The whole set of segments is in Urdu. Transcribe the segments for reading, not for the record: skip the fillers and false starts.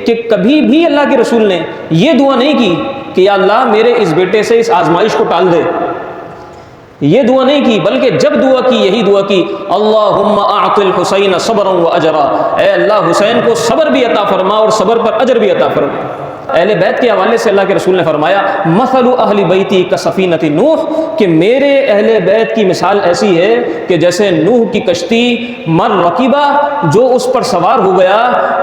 کہ کبھی بھی اللہ کے رسول نے یہ دعا نہیں کی کہ یا اللہ میرے اس بیٹے سے اس آزمائش کو ٹال دے، یہ دعا نہیں کی، بلکہ جب دعا کی یہی دعا کی، اللہم اعط الحسین صبرا و اجرا، اے اللہ حسین کو صبر بھی عطا فرما اور صبر پر اجر بھی عطا فرما۔ اہل بیت کے حوالے سے اللہ کے رسول نے فرمایا مثل اہل بیتی کسفینۃ نوح، کہ میرے اہل بیت کی مثال ایسی ہے کہ جیسے نوح کی کشتی، من رکبہ، جو اس پر سوار ہو گیا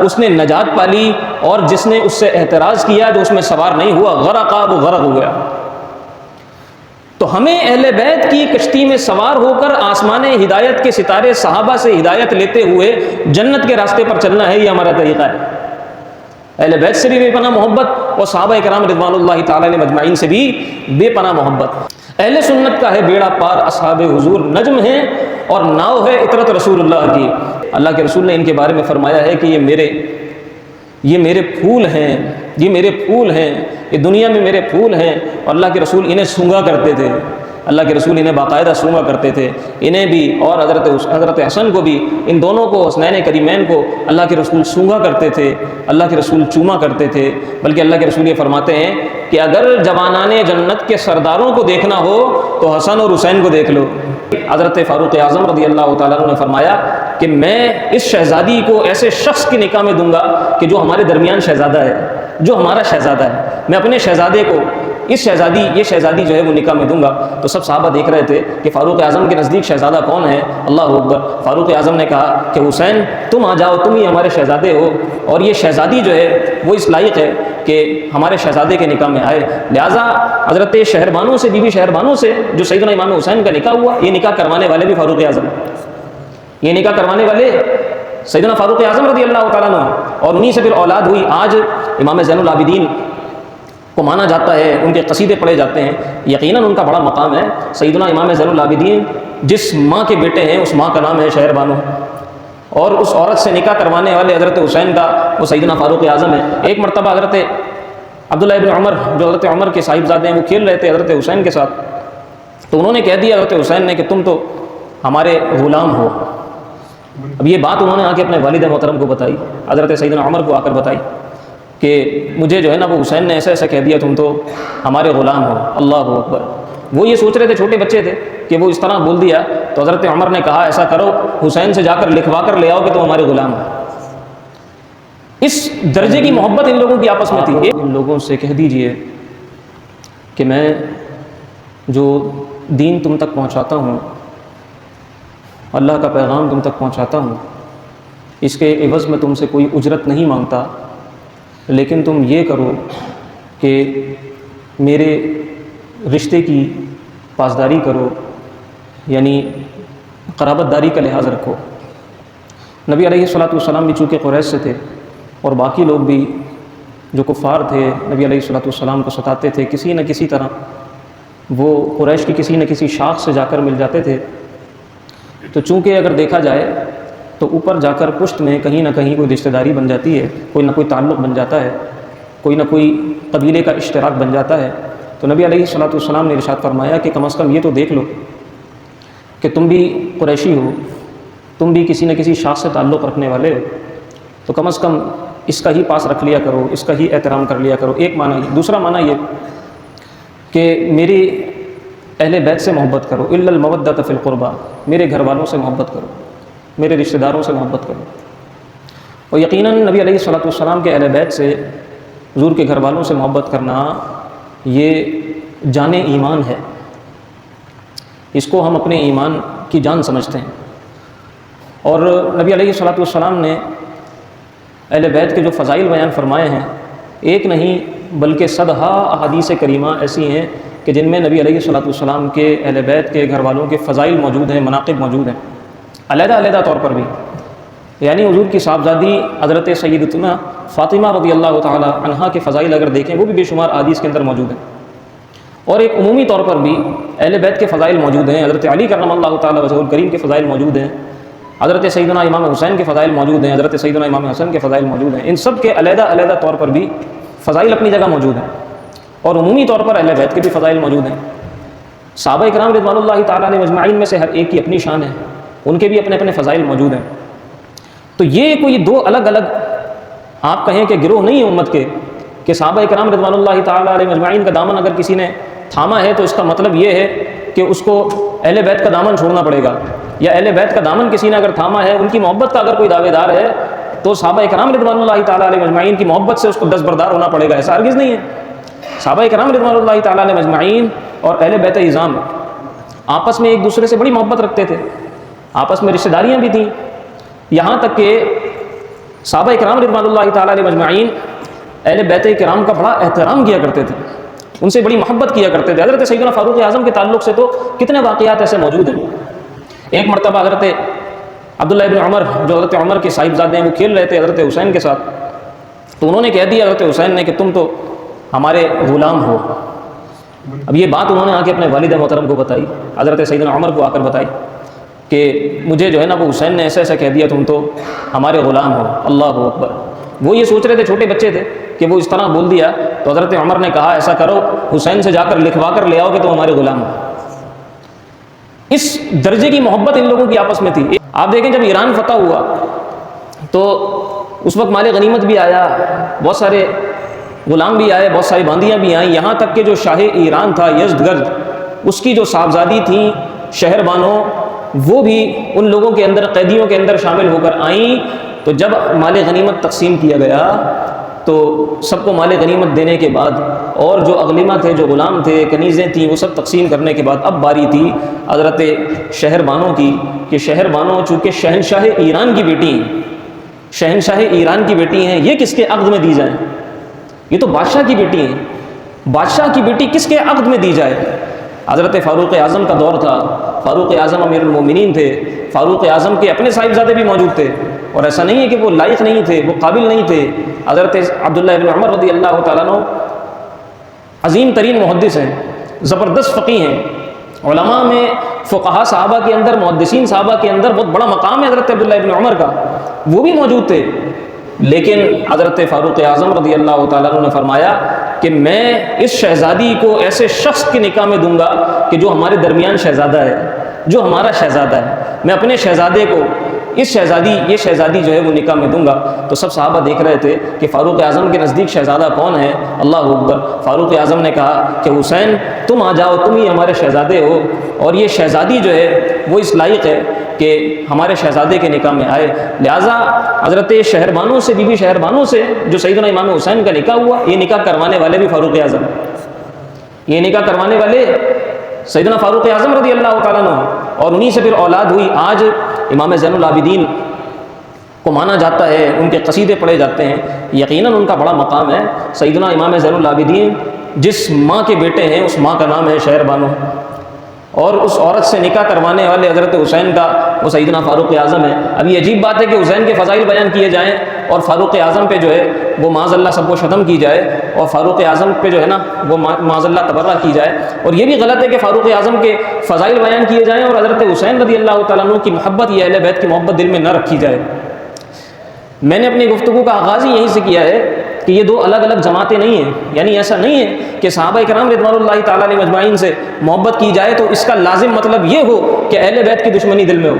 اس نے نجات پالی، اور جس نے اس سے اعتراض کیا جو اس میں سوار نہیں ہوا غرق، وہ غرق ہو گیا۔ تو ہمیں اہل بیت کی کشتی میں سوار ہو کر آسمان ہدایت کے ستارے صحابہ سے ہدایت لیتے ہوئے جنت کے راستے پر چلنا ہے، یہ ہمارا طریقہ ہے۔ اہل بیت سے بھی بے پناہ محبت اور صحابہ کرام رضوان اللہ تعالی علیہ مجمعین سے بھی بے پناہ محبت۔ اہل سنت کا ہے بیڑا پار، اصحاب حضور نجم ہیں اور ناؤ ہے اطرت رسول اللہ کی۔ اللہ کے رسول نے ان کے بارے میں فرمایا ہے کہ یہ میرے پھول ہیں، یہ میرے پھول ہیں، یہ دنیا میں میرے پھول ہیں، اور اللہ کے رسول انہیں سونگا کرتے تھے، اللہ کے رسول انہیں باقاعدہ سونگا کرتے تھے، انہیں بھی اور حضرت حسن کو بھی، ان دونوں کو، حسنین کریمین کو اللہ کے رسول سونگا کرتے تھے، اللہ کے رسول چوما کرتے تھے۔ بلکہ اللہ کے رسول یہ فرماتے ہیں کہ اگر جوانان جنت کے سرداروں کو دیکھنا ہو تو حسن اور حسین کو دیکھ لو۔ حضرت فاروق اعظم رضی اللہ تعالیٰ عنہ نے فرمایا کہ میں اس شہزادی کو ایسے شخص کی نکاح میں دوں گا کہ جو ہمارے درمیان شہزادہ ہے، جو ہمارا شہزادہ ہے، میں اپنے شہزادے کو یہ شہزادی جو ہے وہ نکاح میں دوں گا۔ تو سب صحابہ دیکھ رہے تھے کہ فاروق اعظم کے نزدیک شہزادہ کون ہے، اللہ اکبر۔ فاروق اعظم نے کہا کہ حسین تم آ جاؤ، تم ہی ہمارے شہزادے ہو، اور یہ شہزادی جو ہے وہ اس لائق ہے کہ ہمارے شہزادے کے نکاح میں آئے۔ لہٰذا حضرت شہربانوں سے، بیوی شہربانوں سے جو سیدنا امام حسین کا نکاح ہوا، یہ نکاح کروانے والے بھی فاروق اعظم، یہ نکاح کروانے والے سیدنا فاروق اعظم رضی اللہ تعالیٰ عنہ، اور انہی سے پھر اولاد ہوئی۔ آج امام زین العابدین کو مانا جاتا ہے، ان کے قصیدے پڑھے جاتے ہیں، یقیناً ان کا بڑا مقام ہے۔ سیدنا امام زین العابدین جس ماں کے بیٹے ہیں اس ماں کا نام ہے شہربانو، اور اس عورت سے نکاح کروانے والے حضرت حسین کا وہ سیدنا فاروق اعظم ہے۔ ایک مرتبہ حضرت عبداللہ ابن عمر جو حضرت عمر کے صاحبزادے ہیں وہ کھیل رہے تھے حضرت حسین کے ساتھ، تو انہوں نے کہہ دیا حضرت حسین نے کہ تم تو ہمارے غلام ہو۔ اب یہ بات انہوں نے آ کے اپنے والد محترم کو بتائی، حضرت سیدنا عمر کو آ کر بتائی کہ مجھے جو ہے نا وہ حسین نے ایسا ایسا کہہ دیا، تم تو ہمارے غلام ہو۔ اللہ اکبر۔ وہ یہ سوچ رہے تھے، چھوٹے بچے تھے، کہ وہ اس طرح بول دیا، تو حضرت عمر نے کہا ایسا کرو حسین سے جا کر لکھوا کر لے آؤ کہ تم ہمارے غلام ہو۔ اس درجے کی محبت ان لوگوں کی آپس میں تھی۔ ان لوگوں سے کہہ دیجئے کہ میں جو دین تم تک پہنچاتا ہوں، اللہ کا پیغام تم تک پہنچاتا ہوں، اس کے عوض میں تم سے کوئی اجرت نہیں مانگتا، لیکن تم یہ کرو کہ میرے رشتے کی پاسداری کرو، یعنی قرابت داری کا لحاظ رکھو۔ نبی علیہ الصلوۃ والسلام بھی چونکہ قریش سے تھے، اور باقی لوگ بھی جو کفار تھے نبی علیہ الصلوۃ والسلام کو ستاتے تھے، کسی نہ کسی طرح وہ قریش کی کسی نہ کسی شاخ سے جا کر مل جاتے تھے۔ تو چونکہ اگر دیکھا جائے تو اوپر جا کر پشت میں کہیں نہ کہیں کوئی رشتہ داری بن جاتی ہے، کوئی نہ کوئی تعلق بن جاتا ہے، کوئی نہ کوئی قبیلے کا اشتراک بن جاتا ہے۔ تو نبی علیہ الصلوۃ والسلام نے ارشاد فرمایا کہ کم از کم یہ تو دیکھ لو کہ تم بھی قریشی ہو، تم بھی کسی نہ کسی شاخ سے تعلق رکھنے والے ہو، تو کم از کم اس کا ہی پاس رکھ لیا کرو، اس کا ہی احترام کر لیا کرو۔ ایک معنی یہ۔ دوسرا معنی یہ کہ میری اہل بیت سے محبت کرو، الا المودۃ فی القربى، میرے گھر والوں سے محبت کرو، میرے رشتہ داروں سے محبت کرو۔ اور یقیناً نبی علیہ الصلوۃ والسلام کے اہل بیت سے، حضور کے گھر والوں سے محبت کرنا یہ جان ایمان ہے، اس کو ہم اپنے ایمان کی جان سمجھتے ہیں۔ اور نبی علیہ الصلوۃ والسلام نے اہل بیت کے جو فضائل بیان فرمائے ہیں، ایک نہیں بلکہ صدہا احادیث کریمہ ایسی ہیں کہ جن میں نبی علیہ الصلوۃ والسلام کے اہل بیت کے گھر والوں کے فضائل موجود ہیں، مناقب موجود ہیں، علیحدہ طور پر بھی۔ یعنی حضور کی صاحبزادی حضرت سیدتنا فاطمہ رضی اللہ تعالی عنہا کے فضائل اگر دیکھیں وہ بھی بے شمار احادیث کے اندر موجود ہیں، اور ایک عمومی طور پر بھی اہل بیت کے فضائل موجود ہیں۔ حضرت علی کرم اللہ تعالی وجہہ الکریم کے فضائل موجود ہیں، حضرت سیدنا امام حسین کے فضائل موجود ہیں، حضرت سیدنا امام حسن کے فضائل موجود ہیں۔ ان سب کے علیحدہ طور پر بھی فضائل اپنی جگہ موجود ہیں، اور عمومی طور پر اہل بیت کے بھی فضائل موجود ہیں۔ صحابہ کرام رضوان اللہ تعالیٰ علیہ مجمعین میں سے ہر ایک کی اپنی شان ہے، ان کے بھی اپنے اپنے فضائل موجود ہیں۔ تو یہ کوئی دو الگ الگ آپ کہیں کہ گروہ نہیں ہے امت کے کہ صحابہ کرام رضوان اللہ تعالیٰ علیہ مجمعین کا دامن اگر کسی نے تھاما ہے تو اس کا مطلب یہ ہے کہ اس کو اہل بیت کا دامن چھوڑنا پڑے گا، یا اہل بیت کا دامن کسی نے اگر تھاما ہے، ان کی محبت کا اگر کوئی دعوے دار ہے تو صحابہ کرام رضوان اللہ تعالیٰ علیہ مجمعین کی محبت سے اس کو دستبردار ہونا پڑے گا، ایسا ہرگز نہیں ہے۔ صحابہ کرام رضوان اللہ تعالیٰ علیہ مجمعین اور اہل بیت اعظام آپس میں ایک دوسرے سے بڑی محبت رکھتے تھے، آپس میں رشتہ داریاں بھی تھیں، یہاں تک کہ صحابہ کرام رضوان اللہ تعالیٰ علیہ مجمعین اہل بیت کرام کا بڑا احترام کیا کرتے تھے، ان سے بڑی محبت کیا کرتے تھے۔ حضرت سیدنا فاروق اعظم کے تعلق سے تو کتنے واقعات ایسے موجود ہیں۔ ایک مرتبہ حضرت عبداللہ ابن عمر، جو حضرت عمر کے صاحبزادے ہیں، وہ کھیل رہے تھے حضرت حسین کے ساتھ، تو انہوں نے کہہ دیا حضرت حسین نے کہ تم تو ہمارے غلام ہو۔ اب یہ بات انہوں نے آ کے اپنے والد محترم کو بتائی، حضرت سیدنا عمر کو آ کر بتائی کہ مجھے جو ہے نا وہ حسین نے ایسا ایسا کہہ دیا، تم تو ہمارے غلام ہو۔ اللہ اکبر۔ وہ یہ سوچ رہے تھے، چھوٹے بچے تھے، کہ وہ اس طرح بول دیا، تو حضرت عمر نے کہا ایسا کرو، حسین سے جا کر لکھوا کر لے آؤ کہ تم ہمارے غلام ہو۔ اس درجے کی محبت ان لوگوں کی آپس میں تھی۔ آپ دیکھیں جب ایران فتح ہوا تو اس وقت مال غنیمت بھی آیا، بہت سارے غلام بھی آئے، بہت ساری باندیاں بھی آئیں، یہاں تک کہ جو شاہ ایران تھا یزدگرد، اس کی جو صاحبزادی تھیں شہر بانو، وہ بھی ان لوگوں کے اندر، قیدیوں کے اندر شامل ہو کر آئیں۔ تو جب مال غنیمت تقسیم کیا گیا تو سب کو مال غنیمت دینے کے بعد، اور جو اغلیمہ تھے، جو غلام تھے، کنیزیں تھیں، وہ سب تقسیم کرنے کے بعد اب باری تھی حضرت شہر بانو کی، کہ شہر بانو چونکہ شہنشاہ ایران کی بیٹی ہیں، شہنشاہ ایران کی بیٹی ہیں، یہ کس کے عقد میں دی جائیں؟ یہ تو بادشاہ کی بیٹی ہیں، بادشاہ کی بیٹی کس کے عقد میں دی جائے؟ حضرت فاروق اعظم کا دور تھا، فاروق اعظم امیر المومنین تھے، فاروق اعظم کے اپنے صاحبزادے بھی موجود تھے، اور ایسا نہیں ہے کہ وہ لائق نہیں تھے، وہ قابل نہیں تھے۔ حضرت عبداللہ ابن عمر رضی اللہ تعالیٰ عنہ عظیم ترین محدث ہیں، زبردست فقیہ ہیں، علماء میں فقہاء صحابہ کے اندر، محدثین صحابہ کے اندر بہت بڑا مقام ہے حضرت عبداللہ ابن عمر کا، وہ بھی موجود تھے۔ لیکن حضرت فاروق اعظم رضی اللہ تعالیٰ عنہ نے فرمایا کہ میں اس شہزادی کو ایسے شخص کے نکاح میں دوں گا کہ جو ہمارے درمیان شہزادہ ہے، جو ہمارا شہزادہ ہے، میں اپنے شہزادے کو یہ شہزادی جو ہے وہ نکاح میں دوں گا۔ تو سب صحابہ دیکھ رہے تھے کہ فاروق اعظم کے نزدیک شہزادہ کون ہے؟ اللہ اکبر۔ فاروق اعظم نے کہا کہ حسین تم آ جاؤ، تم ہی ہمارے شہزادے ہو، اور یہ شہزادی جو ہے وہ اس لائق ہے کہ ہمارے شہزادے کے نکاح میں آئے۔ لہٰذا حضرت شہر بانو سے، بی بی شہر بانو سے جو سیدنا امام حسین کا نکاح ہوا، یہ نکاح کروانے والے بھی فاروق اعظم، یہ نکاح کروانے والے سیدنا فاروق اعظم رضی اللہ تعالیٰ عنہ، اور انہی سے پھر اولاد ہوئی۔ آج امام زین العابدین کو مانا جاتا ہے، ان کے قصیدے پڑھے جاتے ہیں، یقیناً ان کا بڑا مقام ہے۔ سیدنا امام زین العابدین جس ماں کے بیٹے ہیں، اس ماں کا نام ہے شہر بانو، اور اس عورت سے نکاح کروانے والے حضرت حسین کا وہ سیدنا فاروق اعظم ہے۔ اب یہ عجیب بات ہے کہ حسین کے فضائل بیان کیے جائیں اور فاروق اعظم پہ جو ہے وہ معاذ اللہ سب کو ختم کی جائے، اور فاروق اعظم پہ جو ہے نا وہ معاذ اللہ تبرہ کی جائے، اور یہ بھی غلط ہے کہ فاروق اعظم کے فضائل بیان کیے جائیں اور حضرت حسین رضی اللہ تعالیٰ عنہ کی محبت، یہ اہل بیت کی محبت دل میں نہ رکھی جائے۔ میں نے اپنی گفتگو کا آغاز ہی یہیں سے کیا ہے کہ یہ دو الگ الگ جماعتیں نہیں ہیں، یعنی ایسا نہیں ہے کہ صحابہ کرام رضوان اللہ تعالیٰ علیہ مجمعین سے محبت کی جائے تو اس کا لازم مطلب یہ ہو کہ اہل بیت کی دشمنی دل میں ہو،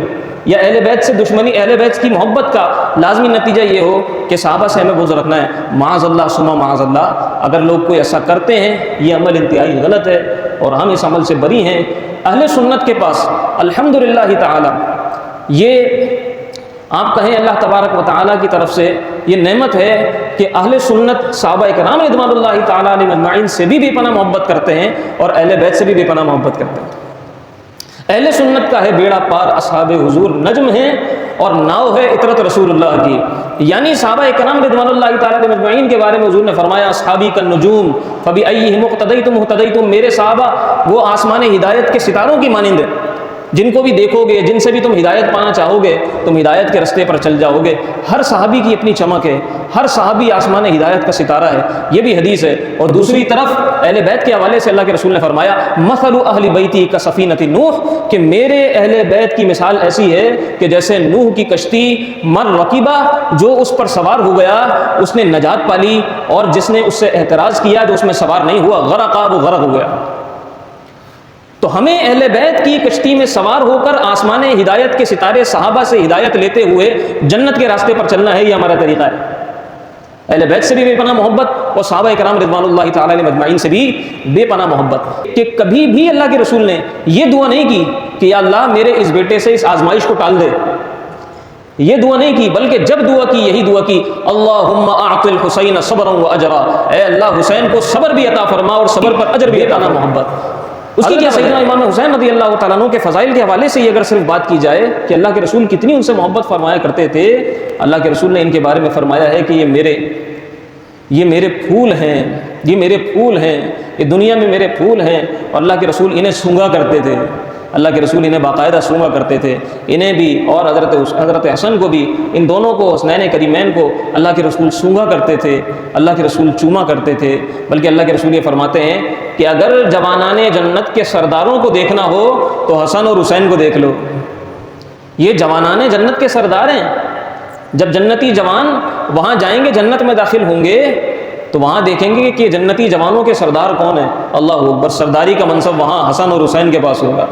یا اہل بیت سے دشمنی، اہل بیت کی محبت کا لازمی نتیجہ یہ ہو کہ صحابہ سے ہمیں بغض رکھنا ہے۔ معاذ اللہ ثم معاذ اللہ، اگر لوگ کوئی ایسا کرتے ہیں یہ عمل انتہائی غلط ہے اور ہم اس عمل سے بری ہیں۔ اہل سنت کے پاس الحمدللہ تعالی یہ آپ کہیں اللہ تبارک و تعالیٰ کی طرف سے یہ نعمت ہے کہ اہل سنت صحابہ کرام رضوان اللہ تعالیٰ علیہ مجمعین سے بھی بے پناہ محبت کرتے ہیں اور اہل بیت سے بھی بے پناہ محبت کرتے ہیں۔ اہل سنت کا ہے بیڑا پار، اصحاب حضور نجم ہیں اور ناؤ ہے اطرت رسول اللہ کی، یعنی صحابہ کرام رضوان اللہ تعالیٰ علیہ مجمعین کے بارے میں حضور نے فرمایا اصحابی کالنجوم فبأیہم اقتدیتم اہتدیتم، میرے صحابہ وہ آسمان ہدایت کے ستاروں کی مانند ہیں، جن کو بھی دیکھو گے، جن سے بھی تم ہدایت پانا چاہو گے، تم ہدایت کے رستے پر چل جاؤ گے۔ ہر صحابی کی اپنی چمک ہے، ہر صحابی آسمان ہدایت کا ستارہ ہے، یہ بھی حدیث ہے۔ اور دوسری طرف اہل بیت کے حوالے سے اللہ کے رسول نے فرمایا مثل اہل بیتی کسفینۃ نوح، کہ میرے اہل بیت کی مثال ایسی ہے کہ جیسے نوح کی کشتی، من رکیبہ جو اس پر سوار ہو گیا اس نے نجات پالی، اور جس نے اس سے اعتراض کیا جو اس میں سوار نہیں ہوا غرقا، وہ غرق ہو گیا۔ تو ہمیں اہل بیت کی کشتی میں سوار ہو کر آسمان ہدایت کے ستارے صحابہ سے ہدایت لیتے ہوئے جنت کے راستے پر چلنا ہے، یہ ہمارا طریقہ ہے۔ اہل بیت سے بھی بے پناہ محبت اور صحابہ کرام رضوان اللہ تعالی علیہم اجمعین سے بھی بے پناہ محبت، کہ کبھی بھی اللہ کے رسول نے یہ دعا نہیں کی کہ یا اللہ میرے اس بیٹے سے اس آزمائش کو ٹال دے، یہ دعا نہیں کی، بلکہ جب دعا کی یہی دعا کی اللہم اعط الحسین صبرا و اجرا، اے اللہ حسین کو صبر بھی عطا فرما اور صبر پر اجر بھی عطا فرما محبت۔ اس کی کیا سیدنا امام حسین رضی اللہ تعالیٰ عنہ کے فضائل کے حوالے سے یہ اگر صرف بات کی جائے کہ اللہ کے رسول کتنی ان سے محبت فرمایا کرتے تھے، اللہ کے رسول نے ان کے بارے میں فرمایا ہے کہ یہ میرے پھول ہیں، یہ میرے پھول ہیں، یہ دنیا میں میرے پھول ہیں، اور اللہ کے رسول انہیں سونگا کرتے تھے، اللہ کے رسول انہیں باقاعدہ سونگا کرتے تھے، انہیں بھی اور حضرت حسن کو بھی، ان دونوں کو، حسنین کریمین کو اللہ کے رسول سونگا کرتے تھے، اللہ کے رسول چوما کرتے تھے۔ بلکہ اللہ کے رسول یہ فرماتے ہیں کہ اگر جوانان جنت کے سرداروں کو دیکھنا ہو تو حسن اور حسین کو دیکھ لو، یہ جوانان جنت کے سردار ہیں۔ جب جنتی جوان وہاں جائیں گے، جنت میں داخل ہوں گے، تو وہاں دیکھیں گے کہ جنتی جوانوں کے سردار کون ہیں، اللہ اکبر، سرداری کا منصب وہاں حسن اور حسین کے پاس ہوگا۔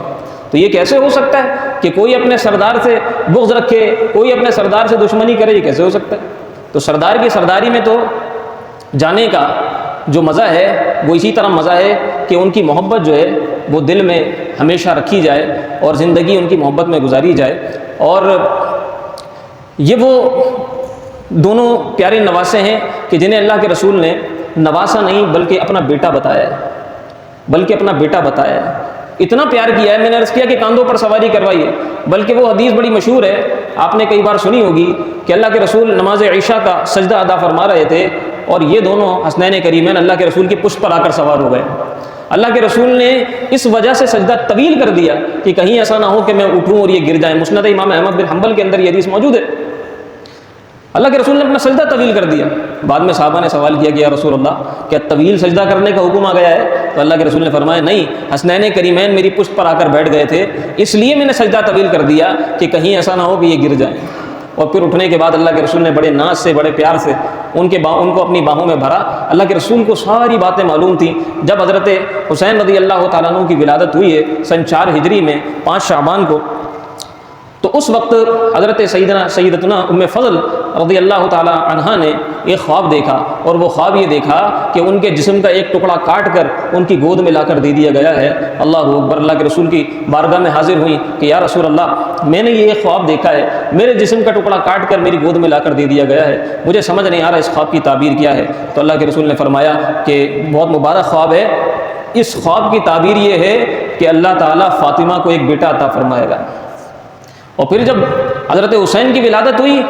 تو یہ کیسے ہو سکتا ہے کہ کوئی اپنے سردار سے بغض رکھے، کوئی اپنے سردار سے دشمنی کرے، یہ کیسے ہو سکتا ہے؟ تو سردار کی سرداری میں تو جانے کا جو مزہ ہے وہ اسی طرح مزہ ہے کہ ان کی محبت جو ہے وہ دل میں ہمیشہ رکھی جائے اور زندگی ان کی محبت میں گزاری جائے۔ اور یہ وہ دونوں پیارے نواسے ہیں کہ جنہیں اللہ کے رسول نے نواسا نہیں بلکہ اپنا بیٹا بتایا ہے، اتنا پیار کیا ہے۔ میں نے عرض کیا کہ کاندھوں پر سواری کروائیے، بلکہ وہ حدیث بڑی مشہور ہے، آپ نے کئی بار سنی ہوگی کہ اللہ کے رسول نماز عشاء کا سجدہ ادا فرما رہے تھے اور یہ دونوں حسنین کریمین اللہ کے رسول کی پشت پر آ کر سوار ہو گئے۔ اللہ کے رسول نے اس وجہ سے سجدہ طویل کر دیا کہ کہیں ایسا نہ ہو کہ میں اٹھوں اور یہ گر جائیں۔ مسند امام احمد بن حنبل کے اندر یہ حدیث موجود ہے۔ اللہ کے رسول نے اپنا سجدہ طویل کر دیا۔ بعد میں صحابہ نے سوال کیا کہ یا رسول اللہ کیا طویل سجدہ کرنے کا حکم آ گیا ہے؟ تو اللہ کے رسول نے فرمایا نہیں، حسنین کریمین میری پشت پر آ کر بیٹھ گئے تھے، اس لیے میں نے سجدہ طویل کر دیا کہ کہیں ایسا نہ ہو کہ یہ گر جائیں۔ اور پھر اٹھنے کے بعد اللہ کے رسول نے بڑے ناز سے، بڑے پیار سے ان کو اپنی باہوں میں بھرا۔ اللہ کے رسول کو ساری باتیں معلوم تھیں۔ جب حضرت حسین رضی اللہ تعالیٰ عنہ کی ولادت ہوئی ہے سن 4 ہجری میں 5 شعبان کو، تو اس وقت حضرت سیدتنا ام فضل رضی اللہ تعالی عنہا نے ایک خواب دیکھا، اور وہ خواب یہ دیکھا کہ ان کے جسم کا ایک ٹکڑا کاٹ کر ان کی گود میں لا کر دے دیا گیا ہے۔ اللہ اکبر، اللہ کے رسول کی بارگاہ میں حاضر ہوئی کہ یا رسول اللہ میں نے یہ خواب دیکھا ہے، میرے جسم کا ٹکڑا کاٹ کر میری گود میں لا کر دے دیا گیا ہے، مجھے سمجھ نہیں آ رہا اس خواب کی تعبیر کیا ہے۔ تو اللہ کے رسول نے فرمایا کہ بہت مبارک خواب ہے، اس خواب کی تعبیر یہ ہے کہ اللہ تعالیٰ فاطمہ کو ایک بیٹا عطا فرمائے گا۔ اور پھر جب حضرت حسین کی ولادت ہوئی،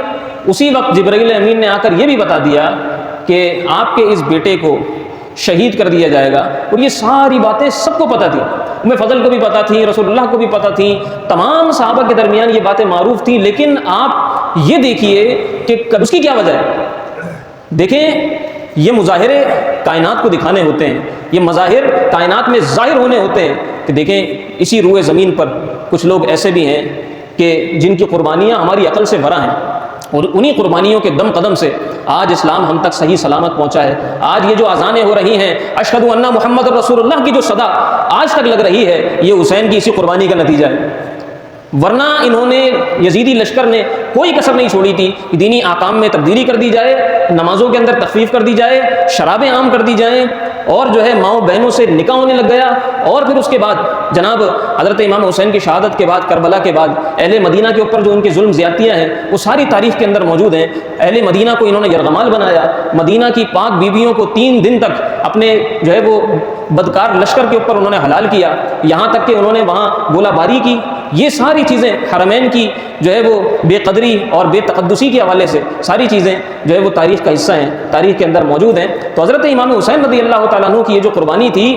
اسی وقت جبرائیل امین نے آ کر یہ بھی بتا دیا کہ آپ کے اس بیٹے کو شہید کر دیا جائے گا۔ اور یہ ساری باتیں سب کو پتہ تھیں، ام فضل کو بھی پتہ تھیں، رسول اللہ کو بھی پتہ تھیں، تمام صحابہ کے درمیان یہ باتیں معروف تھیں۔ لیکن آپ یہ دیکھیے کہ اس کی کیا وجہ ہے۔ دیکھیں، یہ مظاہرے کائنات کو دکھانے ہوتے ہیں، یہ مظاہر کائنات میں ظاہر ہونے ہوتے ہیں کہ دیکھیں اسی روئے زمین پر کچھ لوگ ایسے بھی ہیں کہ جن کی قربانیاں ہماری عقل سے ورا ہیں، اور انہی قربانیوں کے دم قدم سے آج اسلام ہم تک صحیح سلامت پہنچا ہے۔ آج یہ جو اذانیں ہو رہی ہیں اشہد ان محمد رسول اللہ کی جو صدا آج تک لگ رہی ہے، یہ حسین کی اسی قربانی کا نتیجہ ہے۔ ورنہ انہوں نے، یزیدی لشکر نے کوئی کسر نہیں چھوڑی تھی کہ دینی احکام میں تبدیلی کر دی جائے، نمازوں کے اندر تخفیف کر دی جائے، شرابیں عام کر دی جائیں، اور جو ہے ماؤں بہنوں سے نکاح ہونے لگ گیا۔ اور پھر اس کے بعد جناب حضرت امام حسین کی شہادت کے بعد، کربلا کے بعد، اہل مدینہ کے اوپر جو ان کے ظلم زیادتیاں ہیں وہ ساری تاریخ کے اندر موجود ہیں۔ اہل مدینہ کو انہوں نے یرغمال بنایا، مدینہ کی پاک بیویوں کو 3 دن تک اپنے جو ہے وہ بدکار لشکر کے اوپر انہوں نے حلال کیا، یہاں تک کہ انہوں نے وہاں گولہ باری کی۔ یہ ساری چیزیں حرمین کی جو ہے وہ بے قدری اور بے تقدسی کے حوالے سے ساری چیزیں جو ہے وہ تاریخ کا حصہ ہیں، تاریخ کے اندر موجود ہیں۔ تو حضرت امام حسین رضی اللہ تعالیٰ عنہ کی یہ جو قربانی تھی،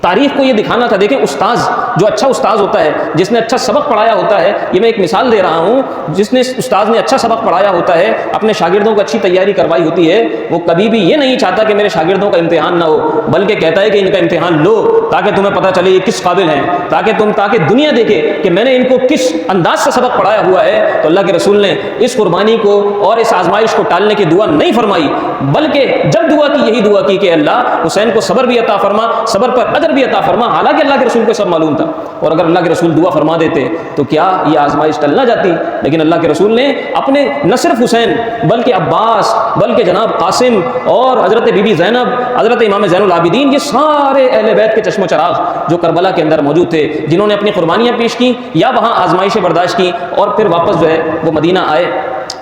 تاریخ کو یہ دکھانا تھا۔ دیکھیں استاذ، جو اچھا استاذ ہوتا ہے، جس نے اچھا سبق پڑھایا ہوتا ہے، یہ میں ایک مثال دے رہا ہوں، جس نے استاذ نے اچھا سبق پڑھایا ہوتا ہے، اپنے شاگردوں کو اچھی تیاری کروائی ہوتی ہے، وہ کبھی بھی یہ نہیں چاہتا کہ میرے شاگردوں کا امتحان نہ ہو، بلکہ کہتا ہے کہ ان کا امتحان لو تاکہ تمہیں پتہ چلے یہ کس قابل ہیں، تاکہ دنیا دیکھے کہ میں نے ان کو کس انداز سے سبق پڑھایا ہوا ہے۔ تو اللہ کے رسول نے اس قربانی کو اور اس آزمائش کو ٹالنے کی دعا نہیں فرمائی، بلکہ جب دعا کی یہی دعا کی کہ اللہ حسین کو صبر بھی عطا فرما، صبر پر اجر بھی عطا فرما، حالانکہ اللہ کے رسول کو سب معلوم تھا، اور اگر اللہ کے رسول دعا فرما دیتے تو کیا یہ آزمائش ٹل نہ جاتی؟ لیکن اللہ کے رسول نے اپنے نہ صرف حسین بلکہ عباس، بلکہ جناب قاسم اور حضرت بی بی زینب، حضرت امام زین العابدین، یہ سارے اہل بیت کے چشم و چراغ جو کربلا کے اندر موجود تھے، جنہوں نے اپنی قربانیاں پیش کی یا وہاں آزمائشیں برداشت کی اور پھر واپس جو ہے وہ مدینہ آئے،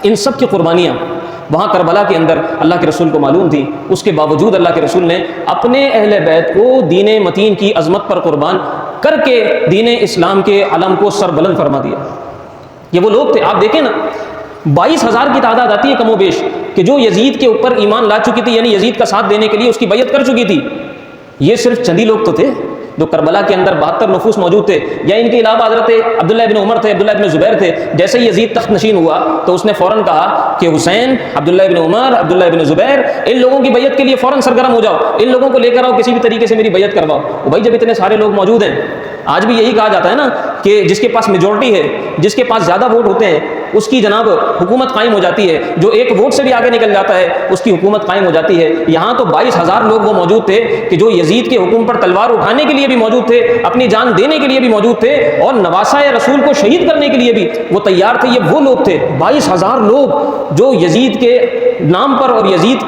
ان سب کی قربانیاں وہاں کربلا کے اندر اللہ کے رسول کو معلوم تھی۔ اس کے باوجود اللہ کے رسول نے اپنے اہل بیت کو دین متین کی عظمت پر قربان کر کے دین اسلام کے علم کو سر بلند فرما دیا۔ یہ وہ لوگ تھے، آپ دیکھیں نا، 22,000 کی تعداد آتی ہے کم و بیش، کہ جو یزید کے اوپر ایمان لا چکی تھی، یعنی یزید کا ساتھ دینے کے لیے اس کی بیعت کر چکی تھی۔ یہ صرف چند ہی لوگ تو تھے جو کربلا کے اندر 72 نفوس موجود تھے، یا ان کے علاوہ حضرت عبداللہ ابن عمر تھے، عبداللہ ابن زبیر تھے۔ جیسے ہی یزید تخت نشین ہوا تو اس نے فوراً کہا کہ حسین، عبداللہ ابن عمر، عبداللہ ابن زبیر، ان لوگوں کی بیعت کے لیے فوراً سرگرم ہو جاؤ، ان لوگوں کو لے کر آؤ، کسی بھی طریقے سے میری بیعت کرواؤ۔ بھائی جب اتنے سارے لوگ موجود ہیں، آج بھی یہی کہا جاتا ہے نا کہ جس کے پاس میجورٹی ہے، جس کے پاس زیادہ ووٹ ہوتے ہیں، اس کی جناب حکومت قائم ہو جاتی ہے، جو ایک ووٹ سے بھی آگے نکل جاتا ہے اس کی حکومت قائم ہو جاتی ہے۔ یہاں تو 22,000 لوگ وہ موجود تھے کہ جو یزید کے حکم پر تلوار اٹھانے کے لیے بھی موجود تھے، اپنی جان دینے کے لیے بھی موجود تھے، اور نواسہ رسول کو شہید کرنے کے لیے بھی وہ تیار تھے۔ یہ وہ لوگ تھے 22,000 لوگ جو یزید کے نام پر اور یزید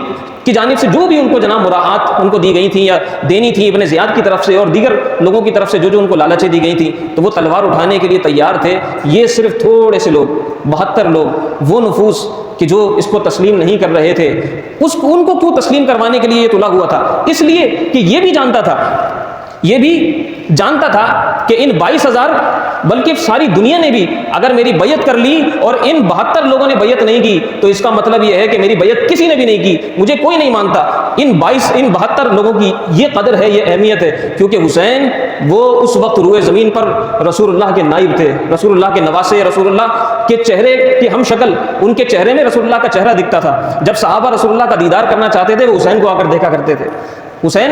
کی جانب سے جو بھی ان کو جناب مراعات ان کو دی گئی تھیں یا دینی تھی ابن زیاد کی طرف سے اور دیگر لوگوں کی طرف سے جو ان کو لالچیں دی گئی تھیں، تو وہ تلوار اٹھانے کے لیے تیار تھے۔ یہ صرف تھوڑے سے لوگ، 72 لوگ، وہ نفوس کہ جو اس کو تسلیم نہیں کر رہے تھے، ان کو کیوں تسلیم کروانے کے لیے یہ تلا ہوا تھا؟ اس لیے کہ یہ بھی جانتا تھا کہ ان 22,000 بلکہ ساری دنیا نے بھی اگر میری بیعت کر لی اور ان 72 لوگوں نے بیعت نہیں کی تو اس کا مطلب یہ ہے کہ میری بیعت کسی نے بھی نہیں کی، مجھے کوئی نہیں مانتا۔ ان 72 لوگوں کی یہ قدر ہے، یہ اہمیت ہے، کیونکہ حسین وہ اس وقت روئے زمین پر رسول اللہ کے نائب تھے، رسول اللہ کے نواسے، رسول اللہ کے چہرے کی ہم شکل، ان کے چہرے میں رسول اللہ کا چہرہ دکھتا تھا۔ جب صحابہ رسول اللہ کا دیدار کرنا چاہتے تھے وہ حسین کو آ کر دیکھا کرتے تھے۔ حسین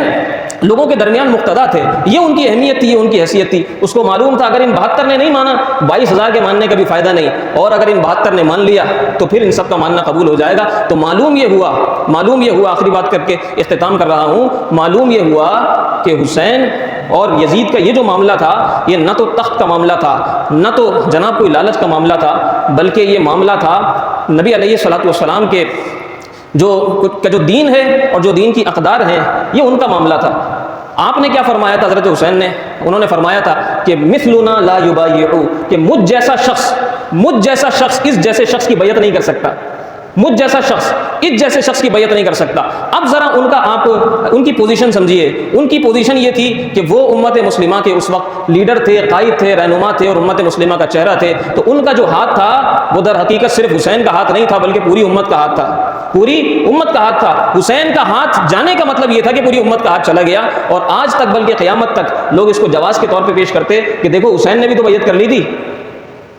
لوگوں کے درمیان مقتدا تھے، یہ ان کی اہمیت تھی، یہ ان کی حیثیت تھی۔ اس کو معلوم تھا اگر ان 72 نے نہیں مانا، 22,000 کے ماننے کا بھی فائدہ نہیں، اور اگر ان 72 نے مان لیا تو پھر ان سب کا ماننا قبول ہو جائے گا۔ تو معلوم یہ ہوا، آخری بات کر کے اختتام کر رہا ہوں، معلوم یہ ہوا کہ حسین اور یزید کا یہ جو معاملہ تھا، یہ نہ تو تخت کا معاملہ تھا، نہ تو جناب کوئی لالچ کا معاملہ تھا، بلکہ یہ معاملہ تھا نبی علیہ الصلوۃ والسلام کے جو دین ہے اور جو دین کی اقدار ہیں، یہ ان کا معاملہ تھا۔ آپ نے کیا فرمایا تھا حضرت حسین نے؟ انہوں نے فرمایا تھا کہ مثلنا لا یبایعو، کہ مجھ جیسا شخص اس جیسے شخص کی بیعت نہیں کر سکتا، مجھ جیسا شخص اس جیسے شخص کی بیعت نہیں کر سکتا۔ اب ذرا آپ ان کی پوزیشن سمجھیے۔ ان کی پوزیشن یہ تھی کہ وہ امت مسلمہ کے اس وقت لیڈر تھے، قائد تھے، رہنما تھے، اور امت مسلمہ کا چہرہ تھے۔ تو ان کا جو ہاتھ تھا وہ در حقیقت صرف حسین کا ہاتھ نہیں تھا، بلکہ پوری امت کا ہاتھ تھا، پوری امت کا ہاتھ تھا۔ حسین کا ہاتھ جانے کا مطلب یہ تھا کہ پوری امت کا ہاتھ چلا گیا، اور آج تک بلکہ قیامت تک لوگ اس کو جواز کے طور پہ پیش کرتے کہ دیکھو حسین نے بھی تو بیعت کر لی تھی۔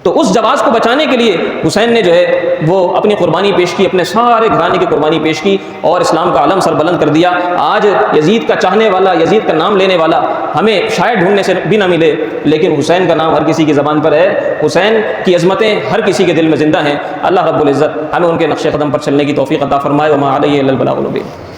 تو اس جواز کو بچانے کے لیے حسین نے جو ہے وہ اپنی قربانی پیش کی، اپنے سارے گھرانے کی قربانی پیش کی، اور اسلام کا علم سر بلند کر دیا۔ آج یزید کا چاہنے والا، یزید کا نام لینے والا ہمیں شاید ڈھونڈنے سے بھی نہ ملے، لیکن حسین کا نام ہر کسی کی زبان پر ہے، حسین کی عظمتیں ہر کسی کے دل میں زندہ ہیں۔ اللہ رب العزت ہمیں ان کے نقش قدم پر چلنے کی توفیق عطا فرمائے۔ وما علیہ الا البلاغ المبین۔